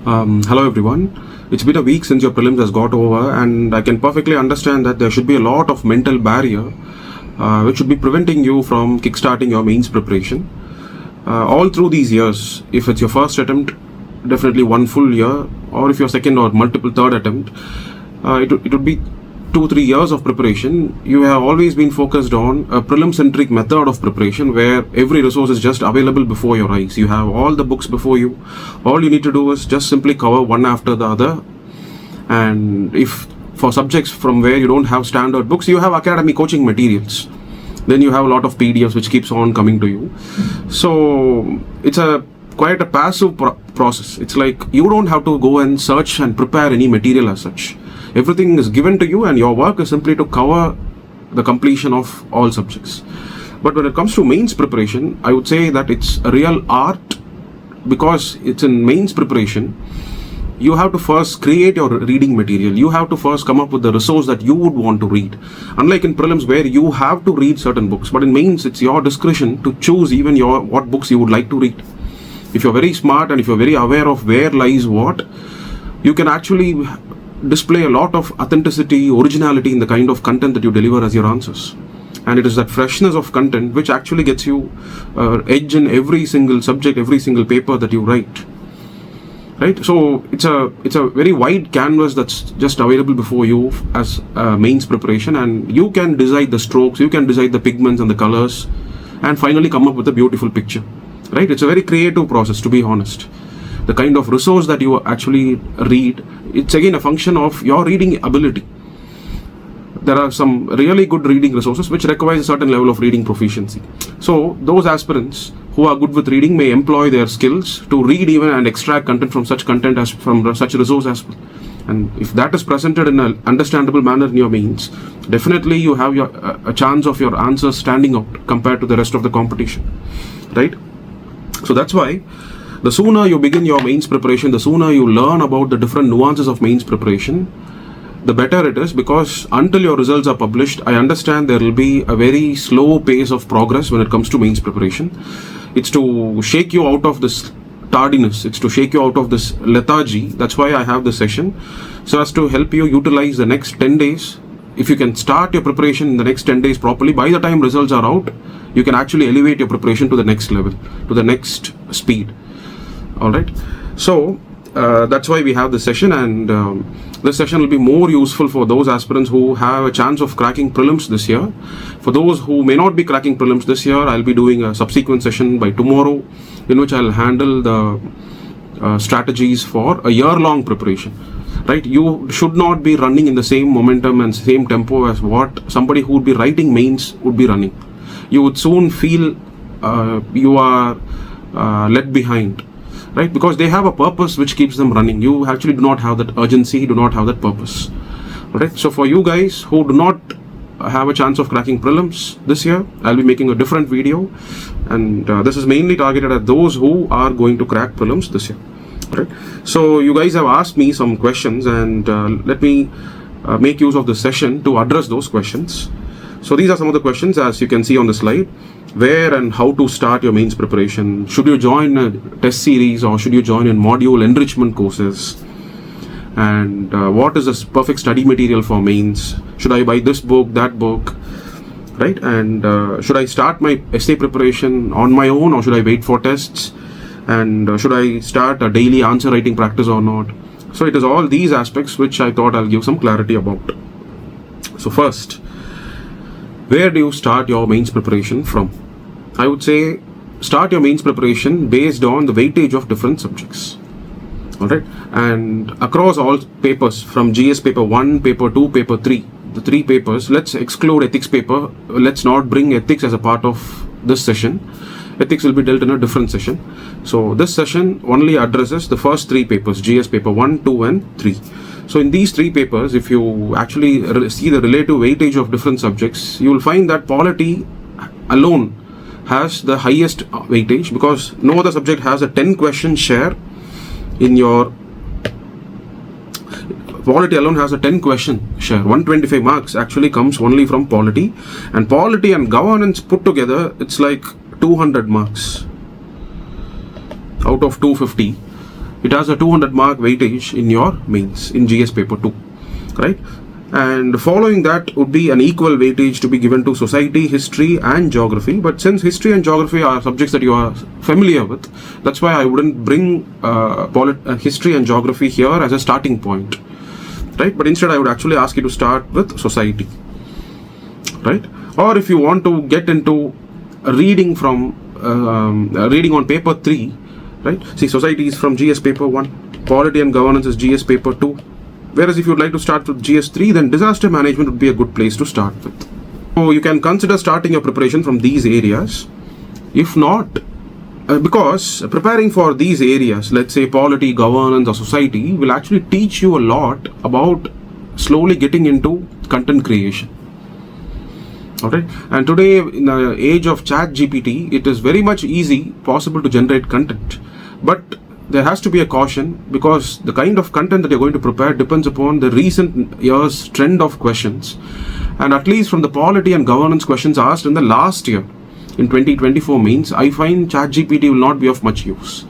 Hello everyone. It's been a week since your prelims has got over, and I can perfectly understand that there should be a lot of mental barrier which should be preventing you from kickstarting your mains preparation. All through these years, if it's your first attempt, definitely one full year, or if your second or multiple third attempt, it would be 2-3 years of preparation. You have always been focused on a prelim-centric method of preparation where every resource is just available before your eyes. You have all the books before you. All you need to do is just simply cover one after the other. And if for subjects from where you don't have standard books, you have academic coaching materials. Then you have a lot of PDFs which keeps on coming to you. So it's quite a passive process. It's like you don't have to go and search and prepare any material as such. Everything is given to you, and your work is simply to cover the completion of all subjects. But when it comes to mains preparation, I would say that it's a real art, because it's in mains preparation. You have to first create your reading material. You have to first come up with the resource that you would want to read. Unlike in prelims where you have to read certain books, but in mains it's your discretion to choose even what books you would like to read. If you're very smart and if you're very aware of where lies what, you can actually display a lot of authenticity, originality in the kind of content that you deliver as your answers. And it is that freshness of content which actually gets you edge in every single subject, every single paper that you write. Right? So it's a very wide canvas that's just available before you as mains preparation, and you can decide the strokes, you can decide the pigments and the colors, and finally come up with a beautiful picture. Right? It's a very creative process, to be honest. The kind of resource that you actually read, it's again a function of your reading ability. There are some really good reading resources which requires a certain level of reading proficiency. So those aspirants who are good with reading may employ their skills to read even and extract content from such content as from such resource as well. And if that is presented in an understandable manner in your mains, definitely you have a chance of your answers standing out compared to the rest of the competition. Right? So that's why the sooner you begin your mains preparation, the sooner you learn about the different nuances of mains preparation, the better it is, because until your results are published, I understand there will be a very slow pace of progress when it comes to mains preparation. It's to shake you out of this tardiness, it's to shake you out of this lethargy. That's why I have this session, so as to help you utilize the next 10 days. If you can start your preparation in the next 10 days properly, by the time results are out, you can actually elevate your preparation to the next level, to the next speed. Alright, so that's why we have this session, and this session will be more useful for those aspirants who have a chance of cracking prelims this year. For those who may not be cracking prelims this year, I'll be doing a subsequent session by tomorrow in which I'll handle the strategies for a year-long preparation. Right, you should not be running in the same momentum and same tempo as what somebody who would be writing mains would be running. You would soon feel you are led behind. Right, because they have a purpose which keeps them running. You actually do not have that urgency, do not have that purpose. Right, so for you guys who do not have a chance of cracking prelims this year, I'll be making a different video, and this is mainly targeted at those who are going to crack prelims this year. Right, so you guys have asked me some questions, and let me make use of the session to address those questions. So these are some of the questions as you can see on the slide. Where and how to start your mains preparation? Should you join a test series or should you join in module enrichment courses? And what is the perfect study material for mains? Should I buy this book, that book? Right? And should I start my essay preparation on my own or should I wait for tests? And should I start a daily answer writing practice or not? So it is all these aspects which I thought I'll give some clarity about. So first, where do you start your mains preparation from? I would say start your mains preparation based on the weightage of different subjects. Alright, and across all papers from GS paper 1, paper 2, paper 3, the 3 papers, let's exclude ethics paper. Let's not bring ethics as a part of this session. Ethics will be dealt in a different session. So this session only addresses the first 3 papers, GS paper 1, 2 and 3. So in these 3 papers, if you actually see the relative weightage of different subjects, you will find that polity alone has the highest weightage, because no other subject has a 10 question share in your polity alone has a 10 question share. 125 marks actually comes only from polity, and polity and governance put together, it's like 200 marks out of 250. it has a 200 mark weightage in your mains in GS paper 2, right? And following that would be an equal weightage to be given to society, history and geography. But since history and geography are subjects that you are familiar with, that's why I wouldn't bring history and geography here as a starting point, right? But instead I would actually ask you to start with society, right? Or if you want to get into reading from reading on paper 3, right? See, society is from GS paper 1, polity and governance is GS paper 2. Whereas if you would like to start with GS3, then disaster management would be a good place to start with. So you can consider starting your preparation from these areas. If not, because preparing for these areas, let's say polity, governance or society, will actually teach you a lot about slowly getting into content creation. Okay, and today in the age of ChatGPT, it is very much possible to generate content, but there has to be a caution, because the kind of content that you're going to prepare depends upon the recent year's trend of questions. And at least from the polity and governance questions asked in the last year, in 2024 means, I find ChatGPT will not be of much use,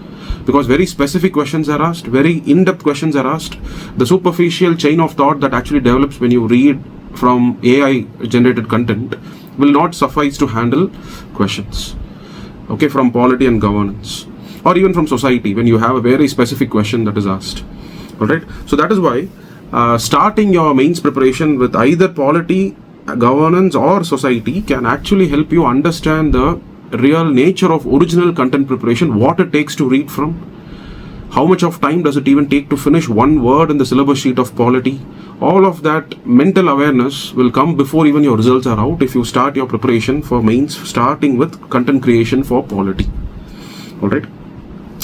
because very specific questions are asked, very in-depth questions are asked. The superficial chain of thought that actually develops when you read from AI generated content will not suffice to handle questions, okay, from polity and governance, or even from society when you have a very specific question that is asked. Alright, so that is why starting your mains preparation with either polity, governance or society can actually help you understand the real nature of original content preparation, what it takes to read from, how much of time does it even take to finish one word in the syllabus sheet of polity. All of that mental awareness will come before even your results are out if you start your preparation for mains starting with content creation for polity. Alright,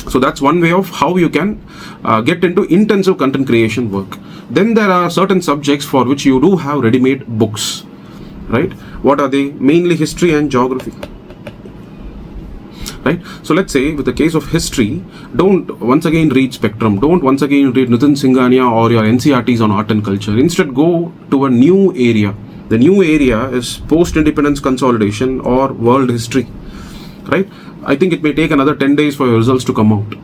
so that's one way of how you can get into intensive content creation work. Then there are certain subjects for which you do have ready-made books, right? What are they? Mainly history and geography, right? So let's say with the case of history, don't once again read Spectrum, don't once again read Nitin Singhania or your NCRTs on art and culture. Instead go to a new area. The new area is post-independence consolidation or world history, right? I think it may take another 10 days for your results to come out.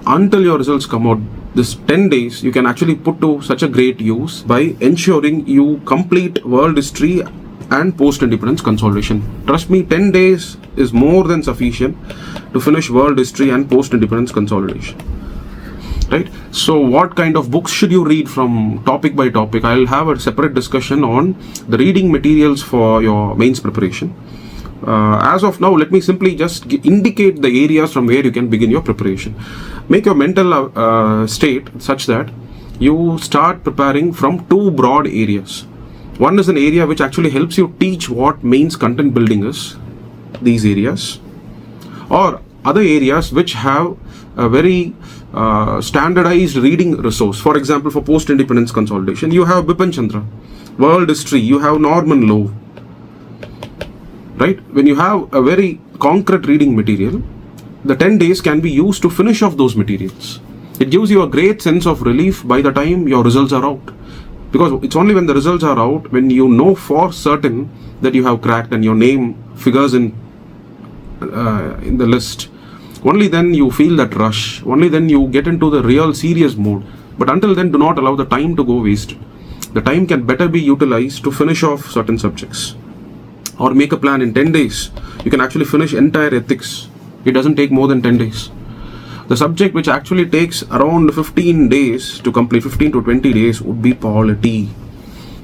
Until your results come out, this 10 days you can actually put to such a great use by ensuring you complete world history and post-independence consolidation. Trust me, 10 days is more than sufficient to finish world history and post-independence consolidation, right? So what kind of books should you read from topic by topic? I'll have a separate discussion on the reading materials for your mains preparation. As of now, let me simply just indicate the areas from where you can begin your preparation. Make your mental state such that you start preparing from two broad areas. One is an area which actually helps you teach what mains content building is, these areas, or other areas which have a very standardized reading resource. For example, for post-independence consolidation, you have Bipin Chandra. World history, you have Norman Lowe. Right? When you have a very concrete reading material, the 10 days can be used to finish off those materials. It gives you a great sense of relief by the time your results are out. Because it's only when the results are out, when you know for certain that you have cracked and your name figures in the list, only then you feel that rush. Only then you get into the real serious mode. But until then, do not allow the time to go wasted. The time can better be utilized to finish off certain subjects. Or make a plan in 10 days. You can actually finish entire ethics. It doesn't take more than 10 days. The subject which actually takes around 15 days to complete, 15 to 20 days, would be polity.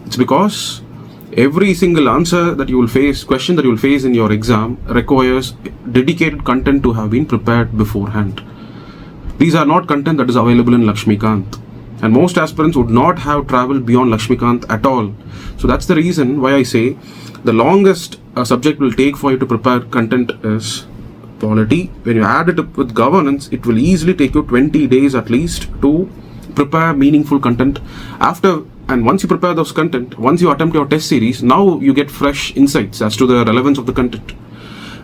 It's because every single answer that you will face, question that you will face in your exam requires dedicated content to have been prepared beforehand. These are not content that is available in Lakshmikant. And most aspirants would not have traveled beyond Lakshmikant at all. So that's the reason why I say the longest a subject will take for you to prepare content is polity. When you add it up with governance, it will easily take you 20 days at least to prepare meaningful content. And once you prepare those content, once you attempt your test series, now you get fresh insights as to the relevance of the content.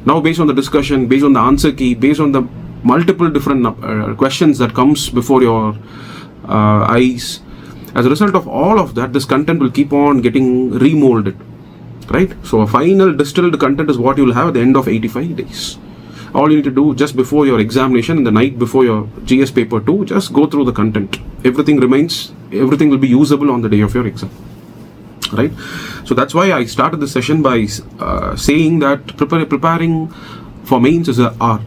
Now based on the discussion, based on the answer key, based on the multiple different questions that comes before your eyes, as a result of all of that, this content will keep on getting remolded, right? So a final distilled content is what you will have at the end of 85 days. All you need to do just before your examination, in the night before your GS paper 2, just go through the content. Everything will be usable on the day of your exam. Right? So that's why I started this session by saying that preparing for mains is an art.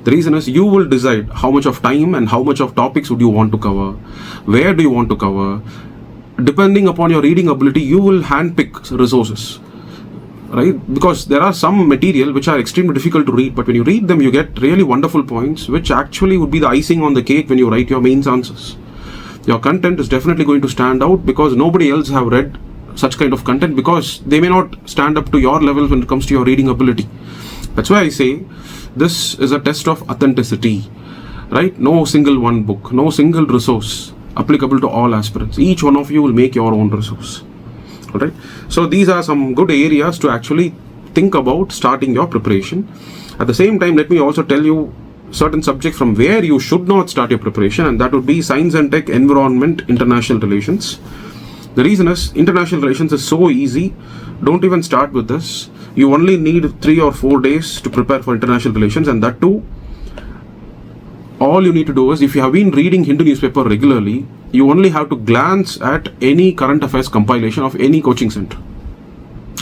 The reason is you will decide how much of time and how much of topics would you want to cover, where do you want to cover. Depending upon your reading ability, you will handpick resources, right? Because there are some material which are extremely difficult to read, but when you read them, you get really wonderful points, which actually would be the icing on the cake when you write your mains answers. Your content is definitely going to stand out because nobody else have read such kind of content, because they may not stand up to your level when it comes to your reading ability. That's why I say this is a test of authenticity, right? No single one book, no single resource applicable to all aspirants. Each one of you will make your own resource. All right. So these are some good areas to actually think about starting your preparation. At the same time, let me also tell you certain subjects from where you should not start your preparation, and that would be science and tech, environment, international relations. The reason is international relations is so easy. Don't even start with this. You only need 3 or 4 days to prepare for international relations, and that too, all you need to do is, if you have been reading Hindu newspaper regularly, you only have to glance at any current affairs compilation of any coaching center,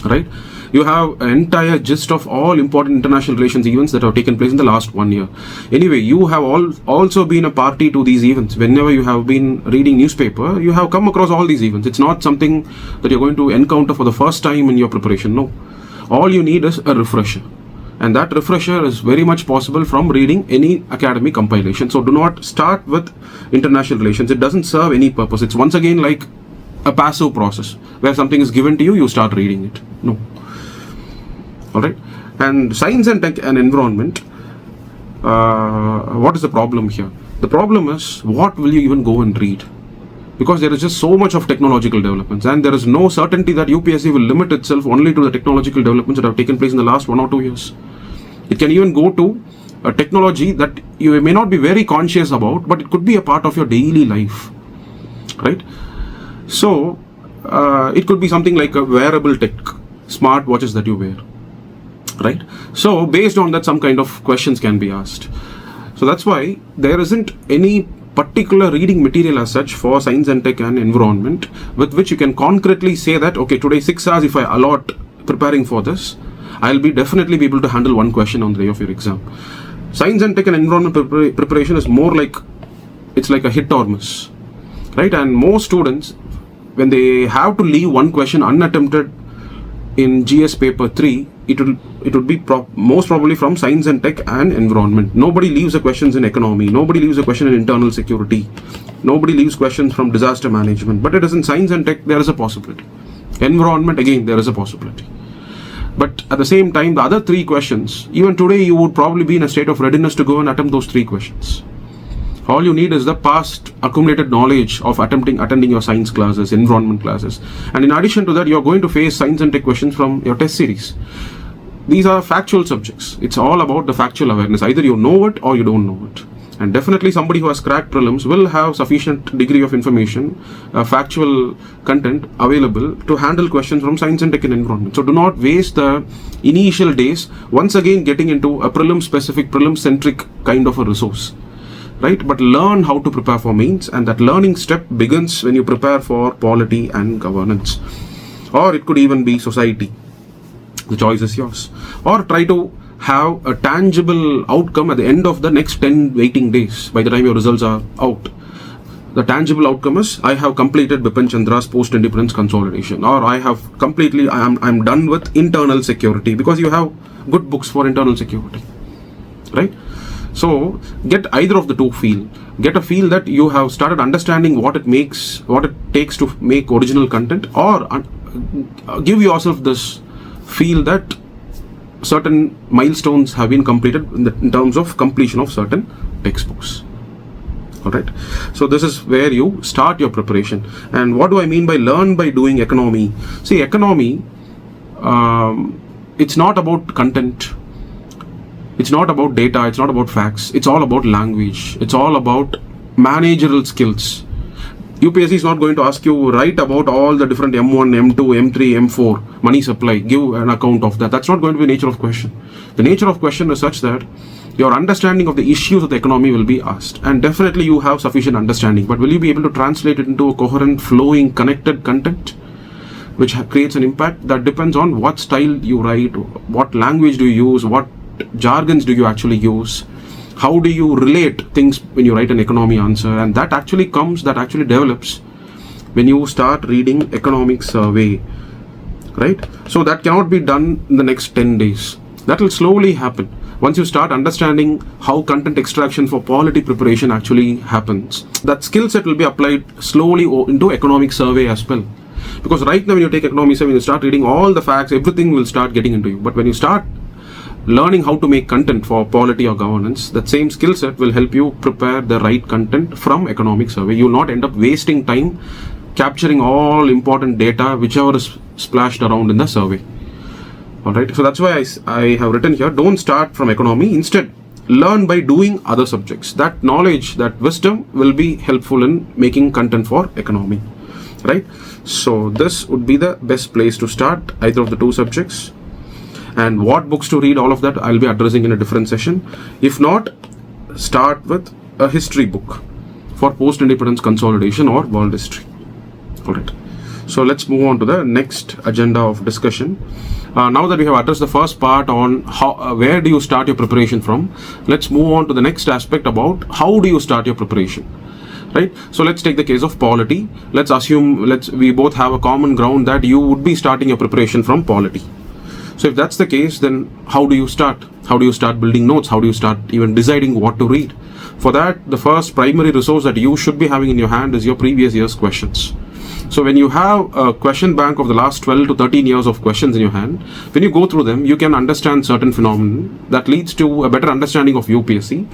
right? You have an entire gist of all important international relations events that have taken place in the last 1 year. Anyway, you have also been a party to these events. Whenever you have been reading newspaper, you have come across all these events. It's not something that you're going to encounter for the first time in your preparation. No. All you need is a refresher. And that refresher is very much possible from reading any academic compilation. So do not start with international relations. It doesn't serve any purpose. It's once again like a passive process where something is given to you, you start reading it. No. Alright. And science and tech and environment, what is the problem here? The problem is, what will you even go and read? Because there is just so much of technological developments, and there is no certainty that UPSC will limit itself only to the technological developments that have taken place in the last 1 or 2 years. It can even go to a technology that you may not be very conscious about, but it could be a part of your daily life, right? So it could be something like a wearable tech, smart watches that you wear, right? So based on that, some kind of questions can be asked. So that's why there isn't any particular reading material as such for science and tech and environment with which you can concretely say that, okay, today 6 hours if I allot preparing for this, I'll definitely be able to handle 1 question on the day of your exam. Science and tech and environment preparation is more like, it's like a hit or miss, right? And most students, when they have to leave 1 question unattempted in GS paper 3, it would be most probably from science and tech and environment. Nobody leaves the questions in economy. Nobody leaves a question in internal security. Nobody leaves questions from disaster management. But it is in science and tech, there is a possibility. Environment, again, there is a possibility. But at the same time, the other 3 questions, even today you would probably be in a state of readiness to go and attempt those 3 questions. All you need is the past accumulated knowledge of attending your science classes, environment classes. And in addition to that, you're going to face science and tech questions from your test series. These are factual subjects. It's all about the factual awareness. Either you know it or you don't know it. And definitely somebody who has cracked prelims will have sufficient degree of information, factual content available to handle questions from science and tech and environment. So do not waste the initial days once again getting into a prelim-specific, prelim-centric kind of a resource. Right? But learn how to prepare for mains, and that learning step begins when you prepare for polity and governance. Or it could even be society. The choice is yours. Or try to have a tangible outcome at the end of the next 10 waiting days by the time your results are out. The tangible outcome is, I have completed Bipin Chandra's post-independence consolidation, or I'm done with internal security, because you have good books for internal security, right? So get either of the 2 feel. Get a feel that you have started understanding what it takes to make original content, or give yourself this feel that certain milestones have been completed in terms of completion of certain textbooks. Alright, so this is where you start your preparation. And what do I mean by learn by doing economy? See, economy, it's not about content. It's not about data, it's not about facts, it's all about language, it's all about managerial skills. UPSC is not going to ask you write about all the different M1, M2, M3, M4 money supply, give an account of that. That's not going to be the nature of question. The nature of question is such that your understanding of the issues of the economy will be asked. And definitely you have sufficient understanding, but will you be able to translate it into a coherent, flowing, connected content which creates an impact? That depends on what style you write, what language do you use, what jargons do you actually use, how do you relate things when you write an economy answer. And that actually develops when you start reading economic survey, right? So that cannot be done in the next 10 days. That will slowly happen once you start understanding how content extraction for polity preparation actually happens. That skill set will be applied slowly into economic survey as well. Because right now when you take economic survey, when you start reading all the facts, everything will start getting into you. But when you start learning how to make content for polity or governance, that same skill set will help you prepare the right content from economic survey. You will not end up wasting time capturing all important data whichever is splashed around in the survey. Alright, so that's why I have written here, don't start from economy, instead learn by doing other subjects. That knowledge, that wisdom will be helpful in making content for economy, right? So this would be the best place to start, either of the two subjects. And what books to read, all of that I'll be addressing in a different session. If not, start with a history book for post-independence consolidation or world history. Alright, so let's move on to the next agenda of discussion. Now that we have addressed the first part on how, where do you start your preparation from, let's move on to the next aspect about how do you start your preparation, right? So let's take the case of polity. Let's assume we both have a common ground that you would be starting your preparation from polity. So if that's the case, then how do you start? How do you start building notes? How do you start even deciding what to read? For that, the first primary resource that you should be having in your hand is your previous year's questions. So when you have a question bank of the last 12 to 13 years of questions in your hand, when you go through them, you can understand certain phenomena that leads to a better understanding of UPSC.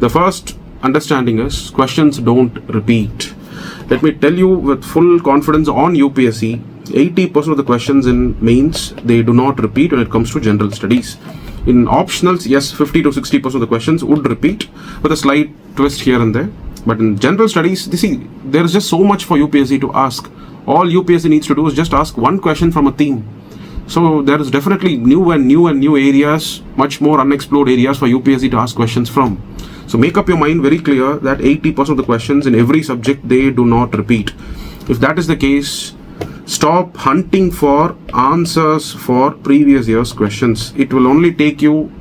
The first understanding is questions don't repeat. Let me tell you with full confidence on UPSC, 80% of the questions in mains, they do not repeat when it comes to general studies. In optionals, yes, 50 to 60% of the questions would repeat with a slight twist here and there. But in general studies, there is just so much for UPSC to ask. All UPSC needs to do is just ask one question from a theme. So there is definitely new areas, much more unexplored areas for UPSC to ask questions from. So make up your mind very clear that 80% of the questions in every subject, they do not repeat. If that is the case, stop hunting for answers for previous year's questions. It will only take you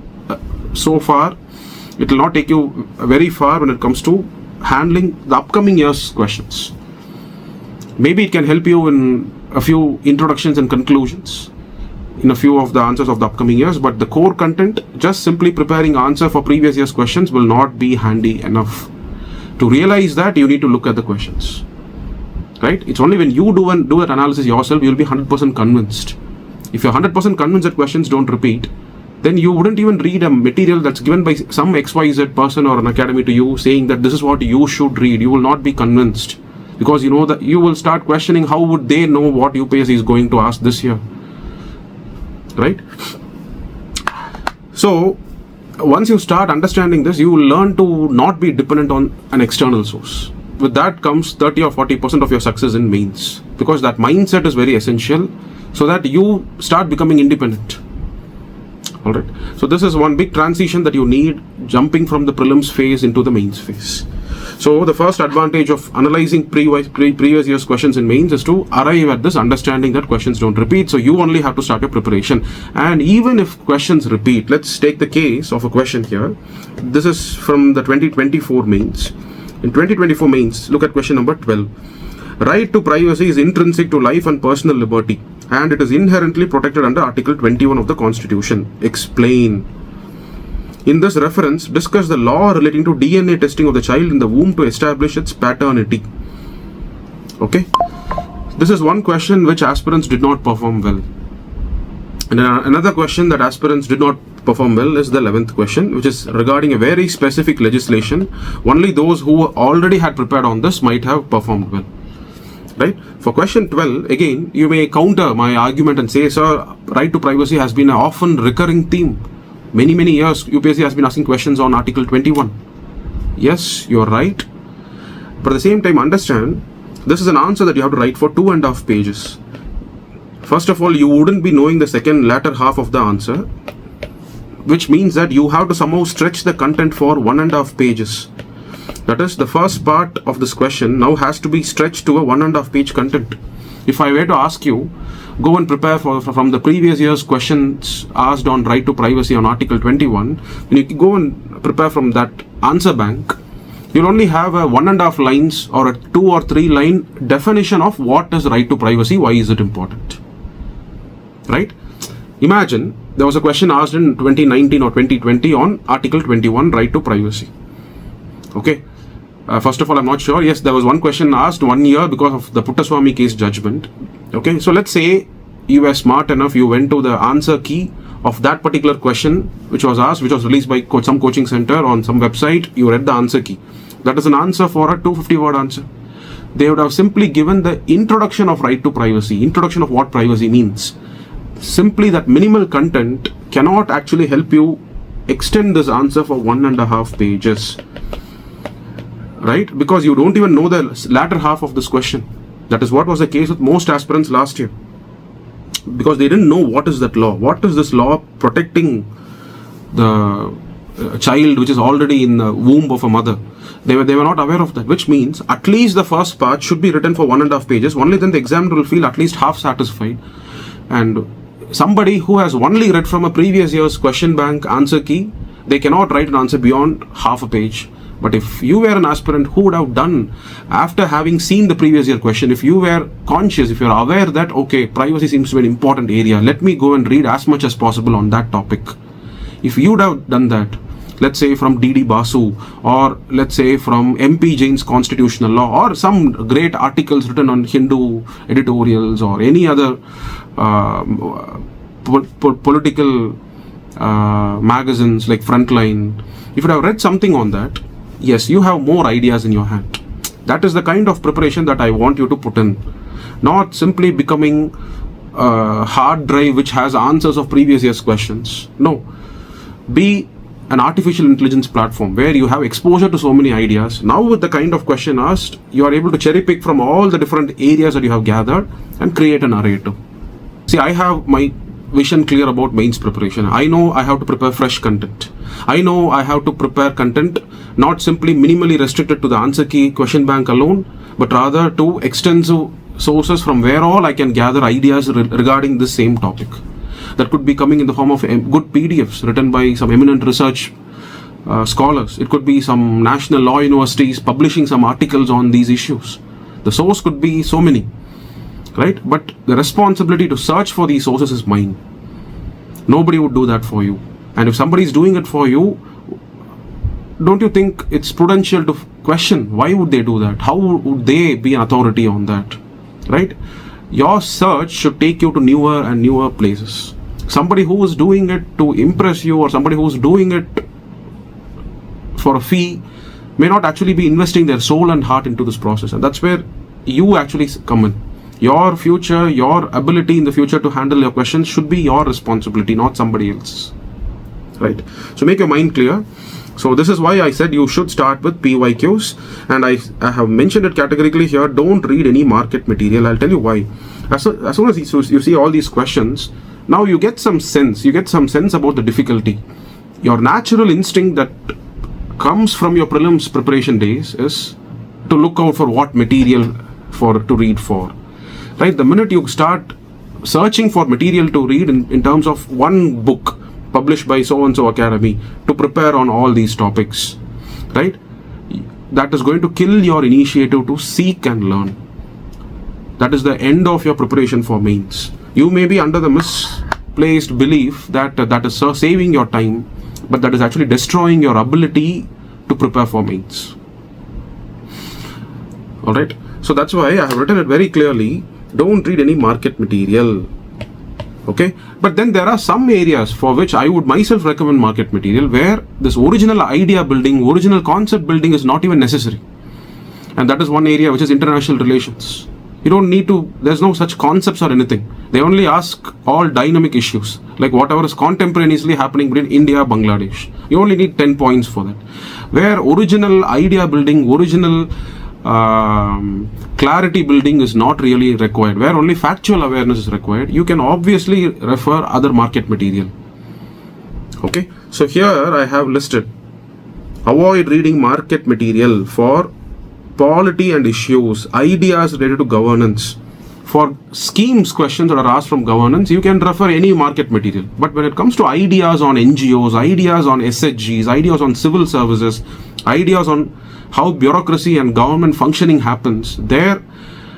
so far. It will not take you very far when it comes to handling the upcoming year's questions. Maybe it can help you in a few introductions and conclusions in a few of the answers of the upcoming years, but the core content, just simply preparing answer for previous year's questions, will not be handy enough. To realize that, you need to look at the questions, right? It's only when you do that analysis yourself, you'll be 100% convinced. If you're 100% convinced that questions don't repeat, then you wouldn't even read a material that's given by some XYZ person or an academy to you saying that this is what you should read. You will not be convinced, because you know that you will start questioning how would they know what UPSC is going to ask this year, right? So once you start understanding this, you will learn to not be dependent on an external source. With that comes 30 or 40% of your success in mains, because that mindset is very essential so that you start becoming independent. Alright, so this is one big transition that you need, jumping from the prelims phase into the mains phase. So the first advantage of analyzing previous year's questions in mains is to arrive at this understanding that questions don't repeat. So you only have to start your preparation. And even if questions repeat, let's take the case of a question here. This is from the 2024 mains. In 2024 mains, look at question number 12. Right to privacy is intrinsic to life and personal liberty, and it is inherently protected under Article 21 of the Constitution. Explain. In this reference, discuss the law relating to DNA testing of the child in the womb to establish its paternity. Okay? This is one question which aspirants did not perform well. And another question that aspirants did not perform well is the 11th question, which is regarding a very specific legislation. Only those who already had prepared on this might have performed well. Right? For question 12, again, you may counter my argument and say, sir, right to privacy has been an often recurring theme. Many years, UPSC has been asking questions on Article 21. Yes, you're right. But at the same time, understand, this is an answer that you have to write for 2.5 pages. First of all, you wouldn't be knowing the latter half of the answer. which means that you have to somehow stretch the content for 1.5 pages. That is, the first part of this question now has to be stretched to a 1.5 page content. If I were to ask you, go and prepare from the previous year's questions asked on right to privacy on Article 21, when you go and prepare from that answer bank, you'll only have a 1.5 lines or a 2 or 3 line definition of what is right to privacy, why is it important, right? Imagine there was a question asked in 2019 or 2020 on Article 21, right to privacy. Okay. First of all, I'm not sure. Yes, there was one question asked 1 year because of the Puttaswamy case judgment. Okay, so let's say you were smart enough, you went to the answer key of that particular question which was asked, which was released by some coaching center on some website. You read the answer key. That is an answer for a 250-word answer. They would have simply given the introduction of right to privacy, introduction of what privacy means. Simply that minimal content cannot actually help you extend this answer for 1.5 pages. Right? Because you don't even know the latter half of this question. That is what was the case with most aspirants last year. Because they didn't know what is that law. What is this law protecting the child which is already in the womb of a mother? They were not aware of that, which means at least the first part should be written for 1.5 pages. Only then the examiner will feel at least half satisfied. And somebody who has only read from a previous year's question bank answer key, they cannot write an answer beyond half a page. But if you were an aspirant who would have done, after having seen the previous year question, if you were conscious, if you're aware that, okay, privacy seems to be an important area, let me go and read as much as possible on that topic. If you would have done that, let's say from D.D. Basu, or let's say from MP Jain's constitutional law, or some great articles written on Hindu editorials, or any other political magazines like Frontline, if you have read something on that, yes, you have more ideas in your hand. That is the kind of preparation that I want you to put in. Not simply becoming a hard drive which has answers of previous year's questions. No. Be an artificial intelligence platform where you have exposure to so many ideas. Now with the kind of question asked, you are able to cherry pick from all the different areas that you have gathered and create a narrative. See, I have my vision clear about mains preparation. I know I have to prepare fresh content. I know I have to prepare content not simply minimally restricted to the answer key question bank alone, but rather to extensive sources from where all I can gather ideas regarding this same topic. That could be coming in the form of good PDFs written by some eminent research scholars. It could be some national law universities publishing some articles on these issues. The source could be so many, right? But the responsibility to search for these sources is mine. Nobody would do that for you. And if somebody is doing it for you, don't you think it's prudential to question why would they do that? How would they be an authority on that, right? Your search should take you to newer and newer places. Somebody who is doing it to impress you, or somebody who is doing it for a fee, may not actually be investing their soul and heart into this process. And that's where you actually come in. Your future, your ability in the future to handle your questions should be your responsibility, not somebody else's. Right? So make your mind clear. So this is why I said you should start with PYQs, and I have mentioned it categorically here. Don't read any market material. I'll tell you why. As soon as you see all these questions, now you get some sense. You get some sense about the difficulty. Your natural instinct that comes from your prelims preparation days is to look out for what material to read for. Right? The minute you start searching for material to read in terms of one book published by so-and-so academy to prepare on all these topics, right? That is going to kill your initiative to seek and learn. That is the end of your preparation for mains. You may be under the misplaced belief that that is saving your time, but that is actually destroying your ability to prepare for mains. Alright, so that's why I have written it very clearly. Don't read any market material. Okay, but then there are some areas for which I would myself recommend market material where this original idea building, original concept building is not even necessary. And that is one area which is international relations. You don't need to, there's no such concepts or anything. They only ask all dynamic issues, like whatever is contemporaneously happening between India, Bangladesh. You only need 10 points for that. Where original idea building, original clarity building is not really required, where only factual awareness is required, you can obviously refer other market material. Okay, so here I have listed: avoid reading market material for polity and issues, ideas related to governance. For schemes questions that are asked from governance, you can refer any market material. But when it comes to ideas on NGOs, ideas on SHGs, ideas on civil services, ideas on how bureaucracy and government functioning happens, there,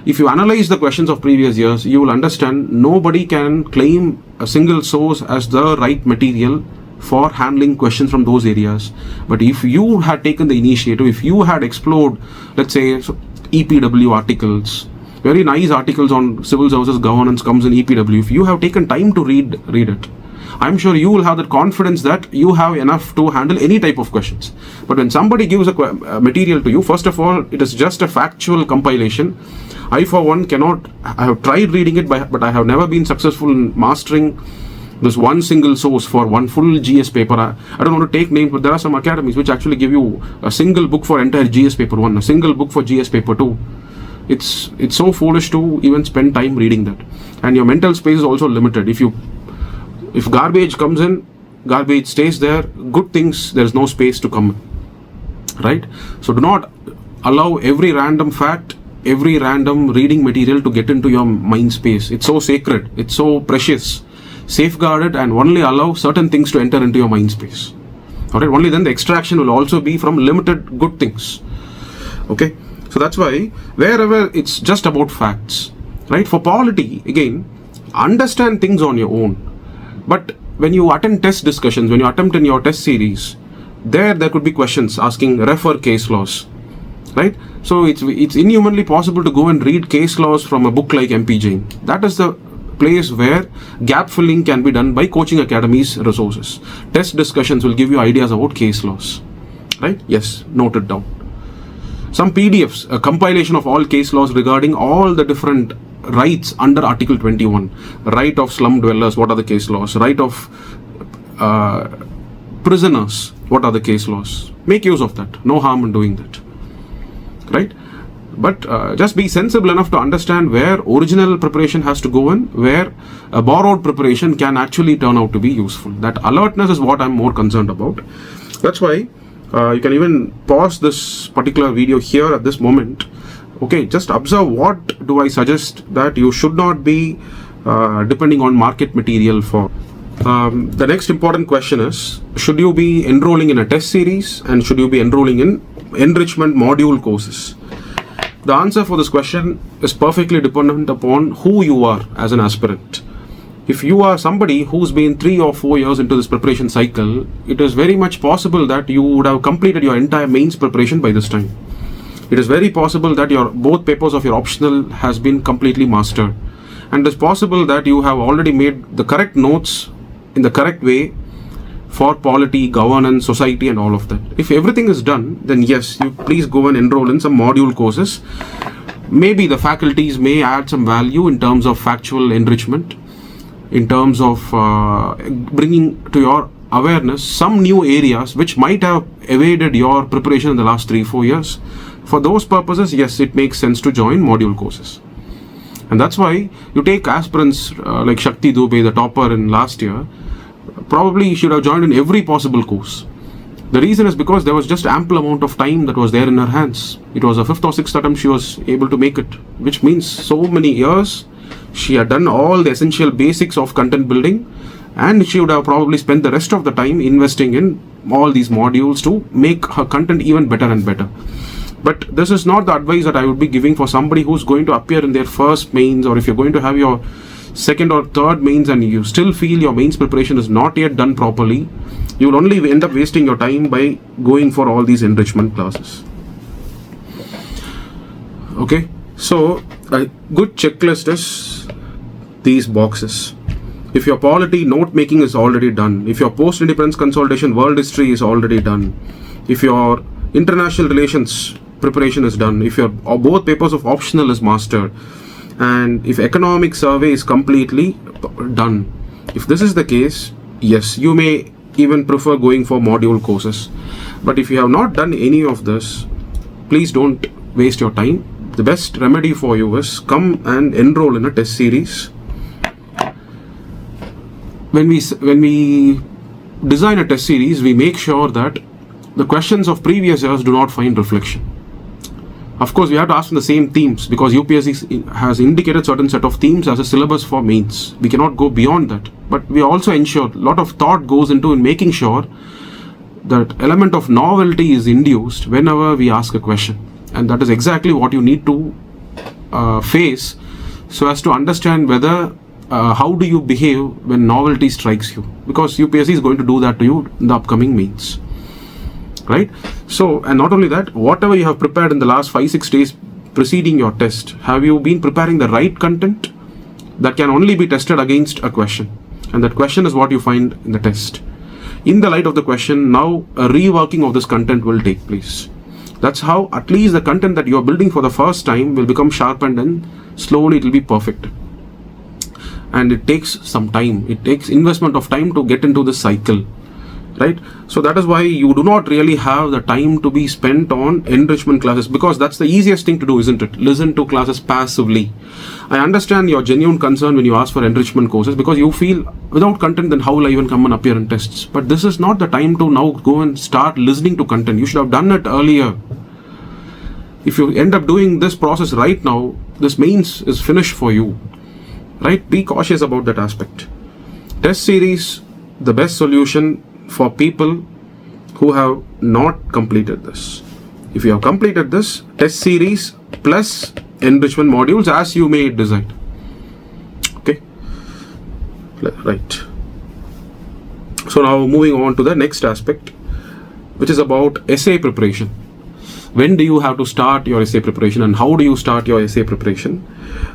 if you analyze the questions of previous years, you will understand nobody can claim a single source as the right material for handling questions from those areas. But if you had taken the initiative, if you had explored, let's say, EPW articles, very nice articles on civil services governance comes in EPW, if you have taken time to read it, I'm sure you will have that confidence that you have enough to handle any type of questions. But when somebody gives a material to you, first of all, it is just a factual compilation. I, for one, I have tried reading it, but I have never been successful in mastering this one single source for one full GS paper. I don't want to take names, but there are some academies which actually give you a single book for entire GS paper 1, a single book for GS paper 2. It's so foolish to even spend time reading that. And your mental space is also limited. If garbage comes in, garbage stays there. Good things, there's no space to come in. Right? So do not allow every random fact, every random reading material to get into your mind space. It's so sacred. It's so precious. Safeguard it and only allow certain things to enter into your mind space. Alright? Only then the extraction will also be from limited good things. Okay? So that's why wherever it's just about facts, right? For polity, again, understand things on your own. But when you attend test discussions, when you attempt in your test series, there could be questions asking refer case laws, right? So it's inhumanly possible to go and read case laws from a book like MP Jain. That is the place where gap filling can be done by coaching academies resources. Test discussions will give you ideas about case laws, right? Yes, note it down. Some PDFs, a compilation of all case laws regarding all the different rights under Article 21. Right of slum dwellers, what are the case laws? Right of prisoners, what are the case laws? Make use of that. No harm in doing that. Right? But just be sensible enough to understand where original preparation has to go in, where a borrowed preparation can actually turn out to be useful. That alertness is what I'm more concerned about. That's why you can even pause this particular video here at this moment. Okay, just observe what do I suggest that you should not be depending on market material for. The next important question is, should you be enrolling in a test series and should you be enrolling in enrichment module courses? The answer for this question is perfectly dependent upon who you are as an aspirant. If you are somebody who's been 3 or 4 years into this preparation cycle, it is very much possible that you would have completed your entire mains preparation by this time. It is very possible that both papers of your optional has been completely mastered. And it is possible that you have already made the correct notes in the correct way for polity, governance, society and all of that. If everything is done, then yes, you please go and enroll in some module courses. Maybe the faculties may add some value in terms of factual enrichment, in terms of bringing to your awareness some new areas which might have evaded your preparation in the last 3-4 years. For those purposes, yes, it makes sense to join module courses. And that's why you take aspirants like Shakti Dubey, the topper in last year, probably should have joined in every possible course. The reason is because there was just ample amount of time that was there in her hands. It was a 5th or 6th attempt she was able to make it, which means so many years she had done all the essential basics of content building, and she would have probably spent the rest of the time investing in all these modules to make her content even better and better. But this is not the advice that I would be giving for somebody who's going to appear in their first mains, or if you're going to have your second or third mains and you still feel your mains preparation is not yet done properly. You will only end up wasting your time by going for all these enrichment classes. Okay, so a good checklist is these boxes. If your polity note making is already done, if your post-independence consolidation world history is already done, if your international relations preparation is done, if your both papers of optional is mastered, and if economic survey is completely done, if this is the case, yes, you may even prefer going for module courses. But if you have not done any of this, please don't waste your time. The best remedy for you is come and enroll in a test series. When we design a test series, we make sure that the questions of previous years do not find reflection. Of course, we have to ask from the same themes because UPSC has indicated certain set of themes as a syllabus for mains. We cannot go beyond that. But we also ensure a lot of thought goes into in making sure that element of novelty is induced whenever we ask a question. And that is exactly what you need to face so as to understand whether how do you behave when novelty strikes you. Because UPSC is going to do that to you in the upcoming mains. Right? So, and not only that, whatever you have prepared in the last 5-6 days preceding your test, have you been preparing the right content? That can only be tested against a question, and that question is what you find in the test. In the light of the question, now a reworking of this content will take place. That's how at least the content that you are building for the first time will become sharpened, and slowly it will be perfect. And it takes some time. It takes investment of time to get into this cycle. Right? So that is why you do not really have the time to be spent on enrichment classes, because that's the easiest thing to do, isn't it? Listen to classes passively. I understand your genuine concern when you ask for enrichment courses, because you feel without content then how will I even come and appear in tests? But this is not the time to now go and start listening to content. You should have done it earlier. If you end up doing this process right now, this mains is finished for you. Right? Be cautious about that aspect. Test series, the best solution for people who have not completed this. If you have completed this, test series plus enrichment modules as you may decide. Okay, right. So now moving on to the next aspect, which is about essay preparation. When do you have to start your essay preparation, and how do you start your essay preparation?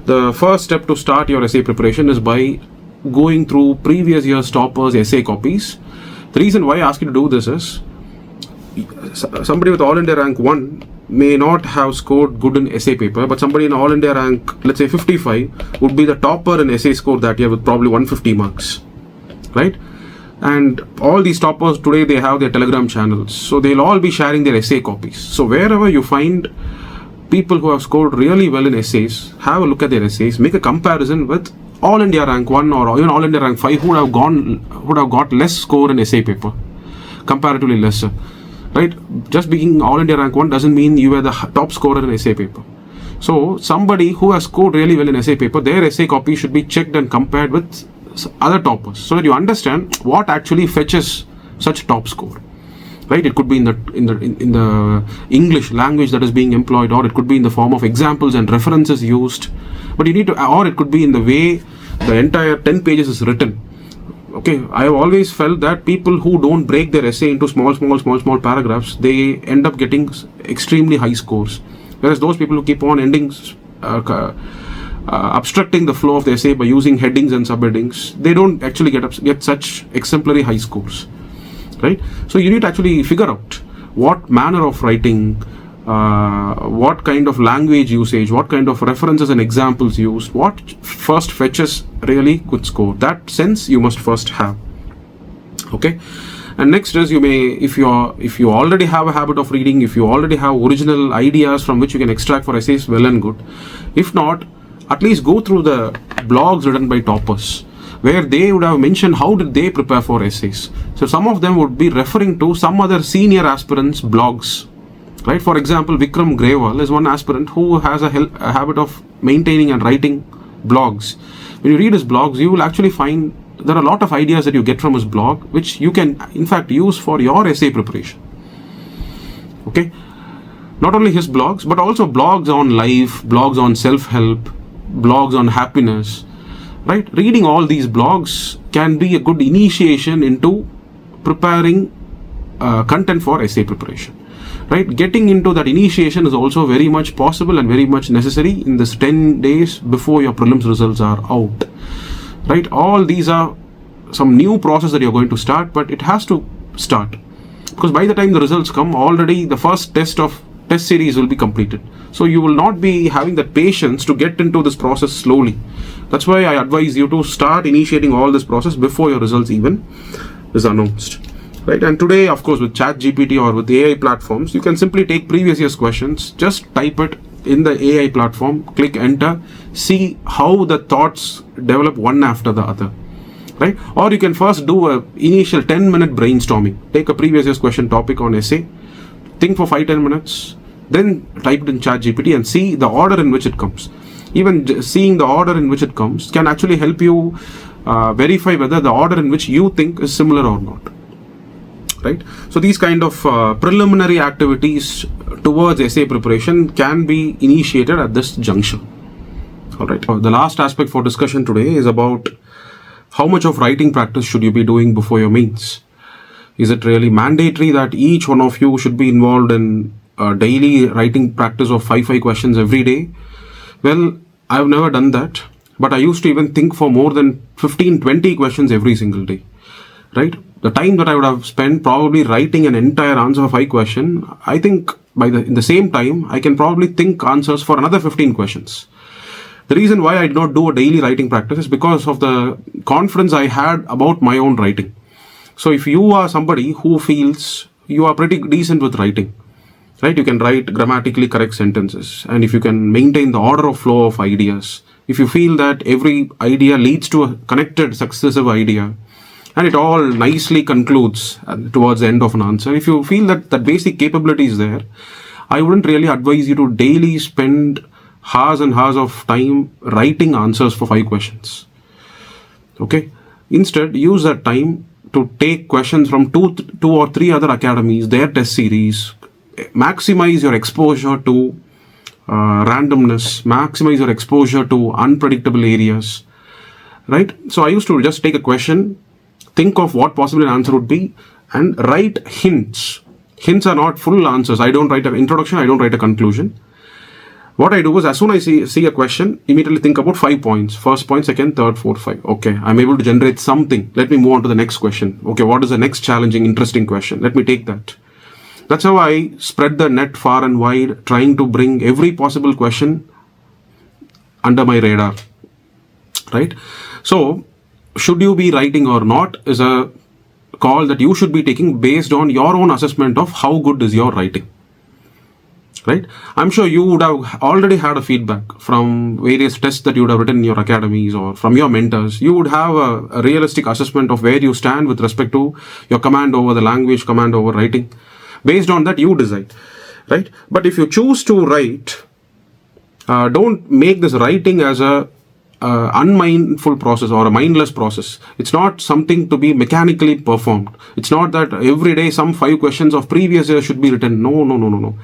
The first step to start your essay preparation is by going through previous year's toppers essay copies. The reason why I ask you to do this is somebody with All India rank 1 may not have scored good in essay paper, but somebody in All India rank, let's say 55, would be the topper in essay score that year with probably 150 marks. Right? And all these toppers today, they have their Telegram channels. So they'll all be sharing their essay copies. So wherever you find people who have scored really well in essays, have a look at their essays, make a comparison with All India rank 1 or even All India rank 5 who would have got less score in essay paper, comparatively lesser. Right? Just being All India rank 1 doesn't mean you were the top scorer in essay paper. So somebody who has scored really well in essay paper, their essay copy should be checked and compared with other toppers, so that you understand what actually fetches such top score. Right? It could be in the English language that is being employed, or it could be in the form of examples and references used. But you need to, or it could be in the way the entire 10 pages is written. Okay, I have always felt that people who don't break their essay into small paragraphs, they end up getting extremely high scores. Whereas those people who keep on obstructing the flow of the essay by using headings and subheadings, they don't actually get such exemplary high scores. Right? So you need to actually figure out what manner of writing, what kind of language usage, what kind of references and examples used, what first fetches really good score. That sense you must first have. Okay, and next is, you may, if you already have a habit of reading, if you already have original ideas from which you can extract for essays, well and good. If not, at least go through the blogs written by toppers, where they would have mentioned how did they prepare for essays. So some of them would be referring to some other senior aspirants' blogs. Right? For example, Vikram Grewal is one aspirant who has a habit of maintaining and writing blogs. When you read his blogs, you will actually find there are a lot of ideas that you get from his blog, which you can in fact use for your essay preparation. Okay? Not only his blogs, but also blogs on life, blogs on self-help, blogs on happiness. Right? Reading all these blogs can be a good initiation into preparing content for essay preparation. Right? Getting into that initiation is also very much possible and very much necessary in this 10 days before your prelims results are out. Right? All these are some new process that you're going to start, but it has to start, because by the time the results come, already the first test series will be completed. So you will not be having the patience to get into this process slowly. That's why I advise you to start initiating all this process before your results even is announced. Right? And today, of course, with ChatGPT or with AI platforms, you can simply take previous year's questions, just type it in the AI platform, click enter, see how the thoughts develop one after the other. right? Or you can first do a initial 10-minute brainstorming. Take a previous year's question topic on essay, think for 5-10 minutes, then type it in ChatGPT and see the order in which it comes. Even seeing the order in which it comes can actually help you verify whether the order in which you think is similar or not, right? So these kind of preliminary activities towards essay preparation can be initiated at this juncture. All right. The last aspect for discussion today is about how much of writing practice should you be doing before your mains. Is it really mandatory that each one of you should be involved in a daily writing practice of 5 questions every day? Well, I've never done that, but I used to even think for more than 15-20 questions every single day, right? The time that I would have spent probably writing an entire answer for 5 questions, I think in the same time, I can probably think answers for another 15 questions. The reason why I did not do a daily writing practice is because of the confidence I had about my own writing. So if you are somebody who feels you are pretty decent with writing, right? You can write grammatically correct sentences, and if you can maintain the order of flow of ideas, if you feel that every idea leads to a connected successive idea, and it all nicely concludes towards the end of an answer, if you feel that that basic capability is there, I wouldn't really advise you to daily spend hours and hours of time writing answers for 5 questions. Okay? Instead, use that time to take questions from two or three other academies, their test series. Maximize your exposure to randomness, maximize your exposure to unpredictable areas, right? So I used to just take a question, think of what possibly an answer would be, and write hints. Hints are not full answers. I don't write an introduction, I don't write a conclusion. What I do is, as soon as I see a question, immediately think about 5 points. First point, second, third, fourth, 5. Okay, I'm able to generate something. Let me move on to the next question. Okay, what is the next challenging, interesting question? Let me take that. That's how I spread the net far and wide, trying to bring every possible question under my radar, right? So, should you be writing or not is a call that you should be taking based on your own assessment of how good is your writing. Right? I'm sure you would have already had a feedback from various tests that you would have written in your academies or from your mentors. You would have a realistic assessment of where you stand with respect to your command over the language, command over writing. Based on that, you decide. Right? But if you choose to write, don't make this writing as a unmindful process or a mindless process. It's not something to be mechanically performed. It's not that every day some 5 questions of previous year should be written. No.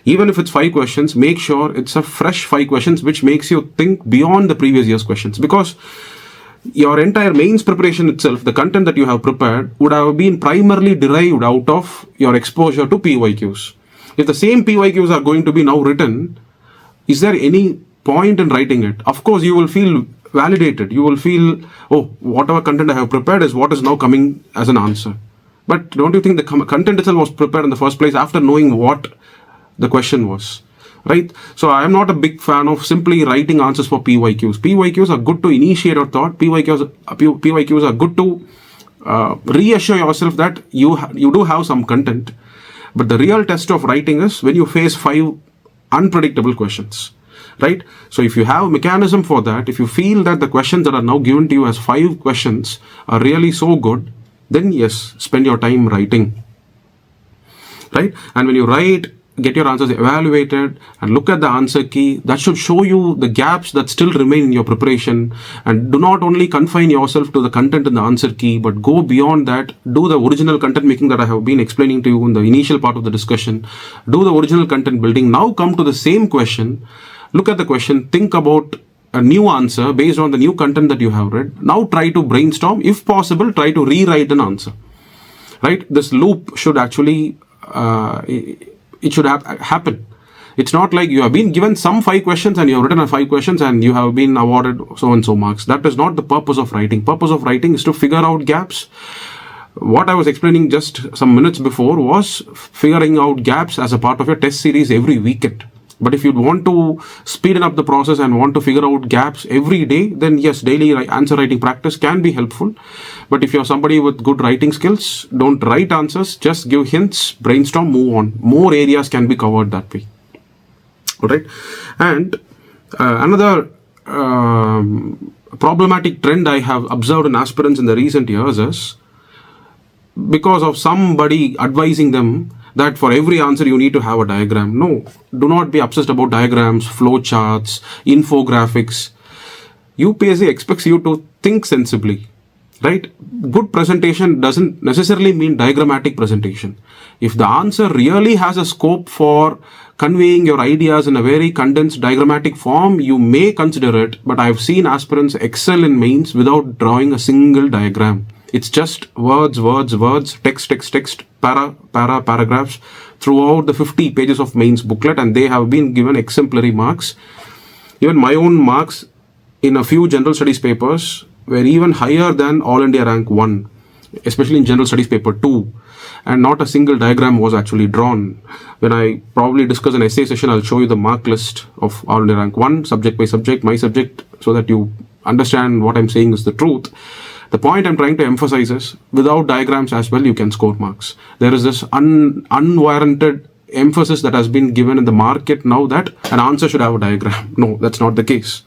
Even if it's 5 questions, make sure it's a fresh 5 questions which makes you think beyond the previous year's questions, because your entire mains preparation itself, the content that you have prepared, would have been primarily derived out of your exposure to PYQs. If the same PYQs are going to be now written, is there any point in writing it? Of course, you will feel validated. You will feel, oh, whatever content I have prepared is what is now coming as an answer. But don't you think the content itself was prepared in the first place after knowing what the question was, right? So I am not a big fan of simply writing answers for PYQs. PYQs are good to initiate your thought. PYQs are good to reassure yourself that you do have some content. But the real test of writing is when you face 5 unpredictable questions. Right? So if you have a mechanism for that, if you feel that the questions that are now given to you as 5 questions are really so good, then yes, spend your time writing. Right? And when you write, get your answers evaluated and look at the answer key. That should show you the gaps that still remain in your preparation. And do not only confine yourself to the content in the answer key, but go beyond that. Do the original content making that I have been explaining to you in the initial part of the discussion. Do the original content building. Now come to the same question. Look at the question, think about a new answer based on the new content that you have read. Now try to brainstorm. If possible, try to rewrite an answer. Right? This loop should actually, it should happen. It's not like you have been given some 5 questions and you have written 5 questions and you have been awarded so and so marks. That is not the purpose of writing. Purpose of writing is to figure out gaps. What I was explaining just some minutes before was figuring out gaps as a part of your test series every weekend. But if you want to speed up the process and want to figure out gaps every day, then yes, daily answer writing practice can be helpful. But if you're somebody with good writing skills, don't write answers, just give hints, brainstorm, move on. More areas can be covered that way. All right. And another problematic trend I have observed in aspirants in the recent years is because of somebody advising them that for every answer you need to have a diagram. No, do not be obsessed about diagrams, flow charts, infographics. UPSC expects you to think sensibly, right? Good presentation doesn't necessarily mean diagrammatic presentation. If the answer really has a scope for conveying your ideas in a very condensed diagrammatic form, you may consider it, but I've seen aspirants excel in mains without drawing a single diagram. It's just words, text, paragraphs throughout the 50 pages of mains booklet, and they have been given exemplary marks. Even my own marks in a few general studies papers were even higher than All India Rank 1, especially in general studies paper 2. And not a single diagram was actually drawn. When I probably discuss an essay session, I'll show you the mark list of All India Rank 1, subject by subject, my subject, so that you understand what I'm saying is the truth. The point I'm trying to emphasize is, without diagrams as well, you can score marks. There is this unwarranted emphasis that has been given in the market now that an answer should have a diagram. No, that's not the case.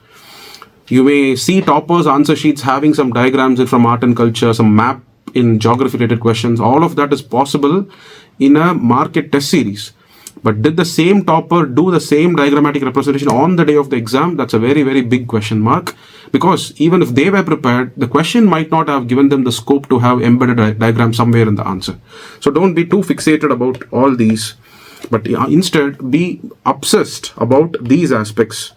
You may see toppers' answer sheets having some diagrams from art and culture, some map in geography-related questions. All of that is possible in a market test series. But did the same topper do the same diagrammatic representation on the day of the exam? That's a very, very big question mark. Because even if they were prepared, the question might not have given them the scope to have embedded a diagram somewhere in the answer. So don't be too fixated about all these, but instead be obsessed about these aspects.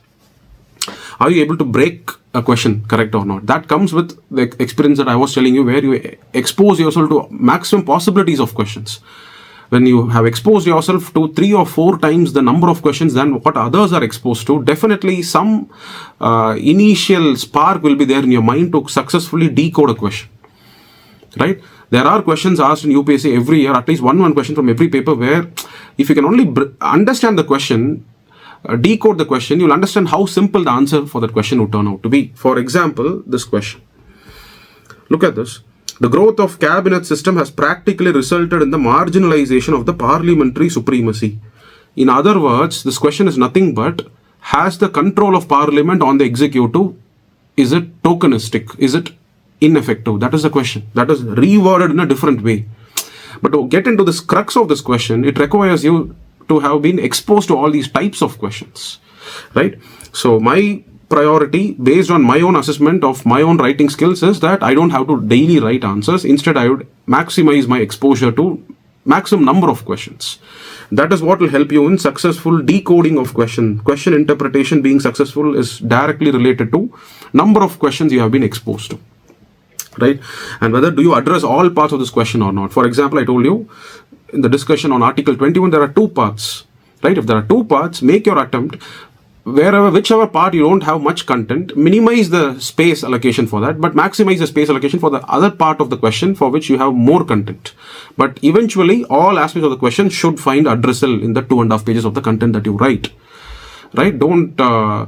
Are you able to break a question, correct or not? That comes with the experience that I was telling you, where you expose yourself to maximum possibilities of questions. When you have exposed yourself to 3 or 4 times the number of questions than what others are exposed to, definitely some initial spark will be there in your mind to successfully decode a question, right? There are questions asked in UPSC every year, at least one question from every paper, where if you can only understand the question, decode the question, you'll understand how simple the answer for that question would turn out to be. For example, this question. Look at this. The growth of cabinet system has practically resulted in the marginalization of the parliamentary supremacy. In other words, this question is nothing but, has the control of parliament on the executive, is it tokenistic? Is it ineffective? That is the question. That is reworded in a different way. But to get into this crux of this question, it requires you to have been exposed to all these types of questions, right? So my priority, based on my own assessment of my own writing skills, is that I don't have to daily write answers. Instead, I would maximize my exposure to maximum number of questions. That is what will help you in successful decoding of question. Question interpretation being successful is directly related to number of questions you have been exposed to, right? And whether do you address all parts of this question or not. For example, I told you in the discussion on Article 21, there are 2 parts, right? If there are 2 parts, make your attempt. Whichever part you don't have much content, minimize the space allocation for that, but maximize the space allocation for the other part of the question for which you have more content. But eventually, all aspects of the question should find addressal in the 2.5 pages of the content that you write, right? Don't turn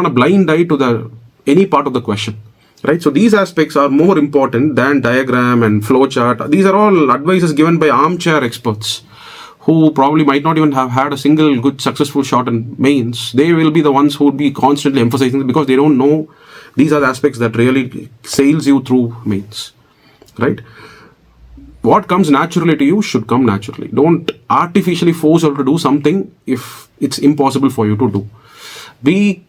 a blind eye to any part of the question, right? So these aspects are more important than diagram and flowchart. These are all advices given by armchair experts who probably might not even have had a single good successful shot in mains. They will be the ones who would be constantly emphasizing it because they don't know these are the aspects that really sails you through mains, right? What comes naturally to you should come naturally. Don't artificially force yourself to do something if it's impossible for you to do. Be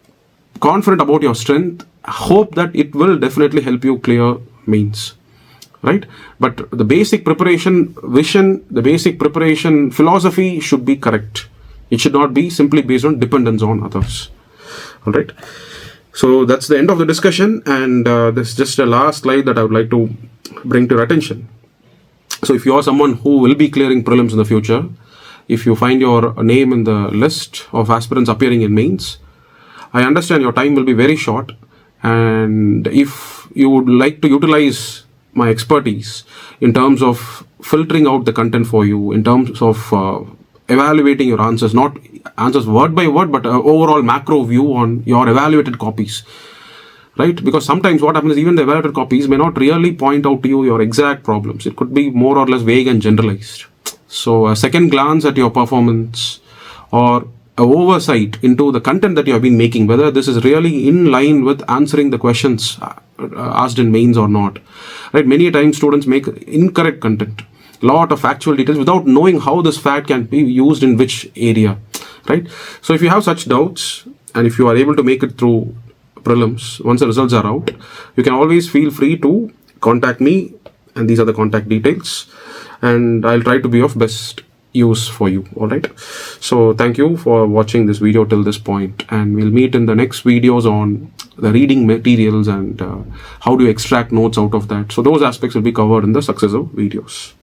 confident about your strength. Hope that it will definitely help you clear mains, right? But the basic preparation vision, the basic preparation philosophy should be correct. It should not be simply based on dependence on others. All right. So that's the end of the discussion, and this is just a last slide that I would like to bring to your attention. So if you are someone who will be clearing prelims in the future, if you find your name in the list of aspirants appearing in mains, I understand your time will be very short, and if you would like to utilize my expertise in terms of filtering out the content for you, in terms of evaluating your answers, not answers word by word, but overall macro view on your evaluated copies, right? Because sometimes what happens is even the evaluated copies may not really point out to you your exact problems. It could be more or less vague and generalized. So a second glance at your performance or oversight into the content that you have been making, whether this is really in line with answering the questions asked in mains or not. Right? Many times students make incorrect content, lot of factual details without knowing how this fact can be used in which area. Right? So if you have such doubts, and if you are able to make it through prelims, once the results are out, you can always feel free to contact me, and these are the contact details, and I'll try to be of best use for you. All right, so thank you for watching this video till this point, and we'll meet in the next videos on the reading materials and how do you extract notes out of that. So those aspects will be covered in the successive videos.